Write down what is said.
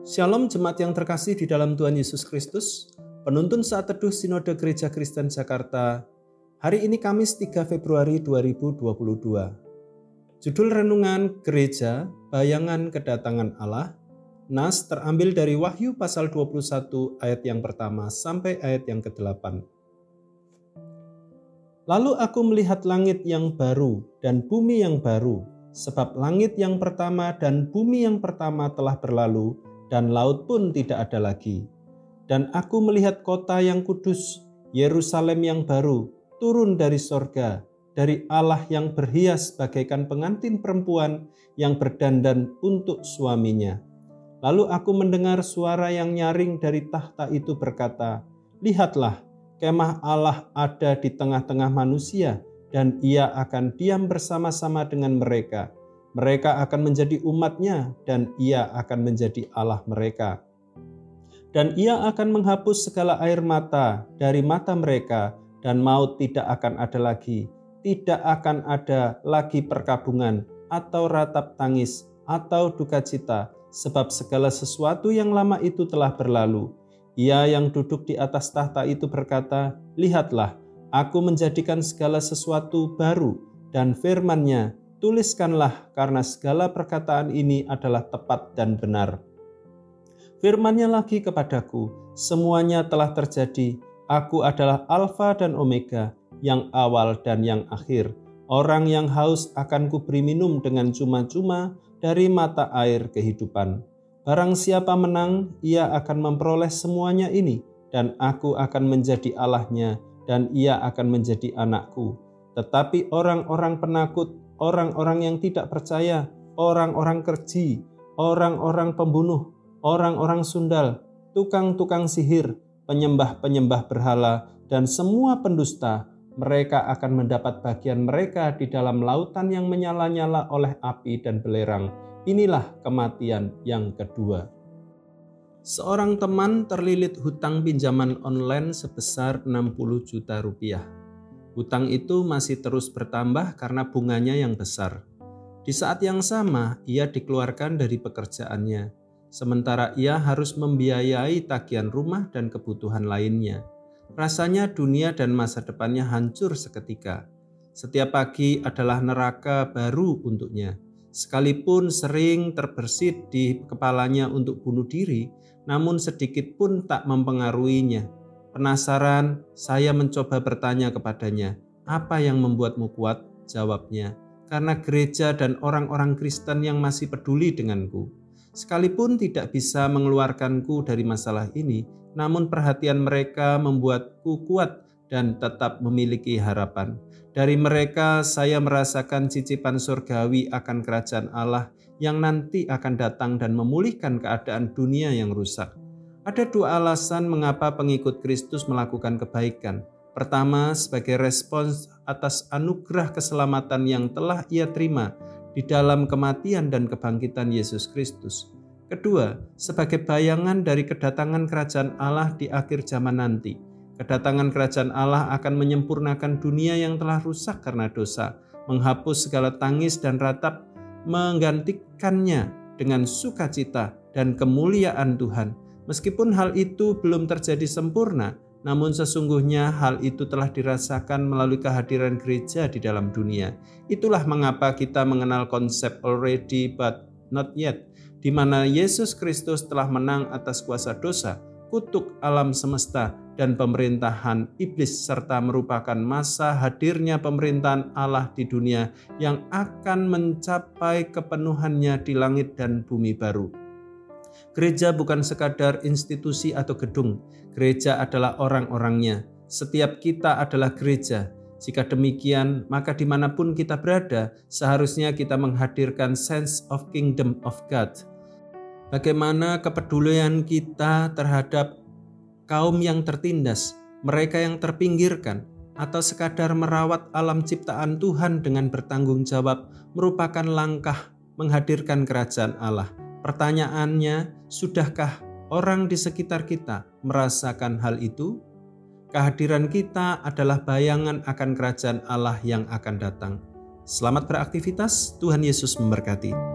Shalom jemaat yang terkasih di dalam Tuhan Yesus Kristus. Penuntun saat teduh Sinode Gereja Kristen Jakarta. Hari ini Kamis 3 Februari 2022. Judul renungan Gereja, Bayangan Kedatangan Allah. Nas terambil dari Wahyu pasal 21 ayat yang pertama sampai ayat yang ke-8. Lalu aku melihat langit yang baru dan bumi yang baru, sebab langit yang pertama dan bumi yang pertama telah berlalu, dan laut pun tidak ada lagi. Dan aku melihat kota yang kudus, Yerusalem yang baru, turun dari sorga, dari Allah yang berhias bagaikan pengantin perempuan yang berdandan untuk suaminya. Lalu aku mendengar suara yang nyaring dari tahta itu berkata, "Lihatlah, kemah Allah ada di tengah-tengah manusia, dan ia akan diam bersama-sama dengan mereka. Mereka akan menjadi umat-Nya, dan Ia akan menjadi Allah mereka. Dan Ia akan menghapus segala air mata dari mata mereka, dan maut tidak akan ada lagi. Tidak akan ada lagi perkabungan, atau ratap tangis, atau duka cita, sebab segala sesuatu yang lama itu telah berlalu." Ia yang duduk di atas tahta itu berkata, "Lihatlah, aku menjadikan segala sesuatu baru," dan firman-Nya, "Tuliskanlah, karena segala perkataan ini adalah tepat dan benar." Firman-Nya lagi kepadaku, "Semuanya telah terjadi. Aku adalah Alfa dan Omega, yang awal dan yang akhir. Orang yang haus akan kuberi minum dengan cuma-cuma dari mata air kehidupan. Barang siapa menang, ia akan memperoleh semuanya ini, dan aku akan menjadi Allah-Nya, dan ia akan menjadi anakku. Tetapi orang-orang penakut, orang-orang yang tidak percaya, orang-orang keji, orang-orang pembunuh, orang-orang sundal, tukang-tukang sihir, penyembah-penyembah berhala, dan semua pendusta, mereka akan mendapat bagian mereka di dalam lautan yang menyala-nyala oleh api dan belerang. Inilah kematian yang kedua." Seorang teman terlilit hutang pinjaman online sebesar 60 juta rupiah. Hutang itu masih terus bertambah karena bunganya yang besar. Di saat yang sama, ia dikeluarkan dari pekerjaannya, sementara ia harus membiayai tagihan rumah dan kebutuhan lainnya. Rasanya dunia dan masa depannya hancur seketika. Setiap pagi adalah neraka baru untuknya. Sekalipun sering terbersit di kepalanya untuk bunuh diri, namun sedikit pun tak mempengaruhinya. Penasaran, saya mencoba bertanya kepadanya, "Apa yang membuatmu kuat?" Jawabnya, "Karena gereja dan orang-orang Kristen yang masih peduli denganku. Sekalipun tidak bisa mengeluarkanku dari masalah ini, namun perhatian mereka membuatku kuat dan tetap memiliki harapan. Dari mereka saya merasakan cicipan surgawi akan kerajaan Allah yang nanti akan datang dan memulihkan keadaan dunia yang rusak." Ada dua alasan mengapa pengikut Kristus melakukan kebaikan. Pertama, sebagai respons atas anugerah keselamatan yang telah ia terima di dalam kematian dan kebangkitan Yesus Kristus. Kedua, sebagai bayangan dari kedatangan kerajaan Allah di akhir zaman nanti. Kedatangan kerajaan Allah akan menyempurnakan dunia yang telah rusak karena dosa, menghapus segala tangis dan ratap, menggantikannya dengan sukacita dan kemuliaan Tuhan. Meskipun hal itu belum terjadi sempurna, namun sesungguhnya hal itu telah dirasakan melalui kehadiran gereja di dalam dunia. Itulah mengapa kita mengenal konsep already but not yet, di mana Yesus Kristus telah menang atas kuasa dosa, kutuk alam semesta, dan pemerintahan iblis, serta merupakan masa hadirnya pemerintahan Allah di dunia yang akan mencapai kepenuhannya di langit dan bumi baru. Gereja bukan sekadar institusi atau gedung. Gereja adalah orang-orangnya. Setiap kita adalah gereja. Jika demikian, maka dimanapun kita berada, seharusnya kita menghadirkan sense of kingdom of God. Bagaimana kepedulian kita terhadap kaum yang tertindas, mereka yang terpinggirkan, atau sekadar merawat alam ciptaan Tuhan dengan bertanggung jawab merupakan langkah menghadirkan kerajaan Allah. Pertanyaannya, sudahkah orang di sekitar kita merasakan hal itu? Kehadiran kita adalah bayangan akan kerajaan Allah yang akan datang. Selamat beraktivitas, Tuhan Yesus memberkati.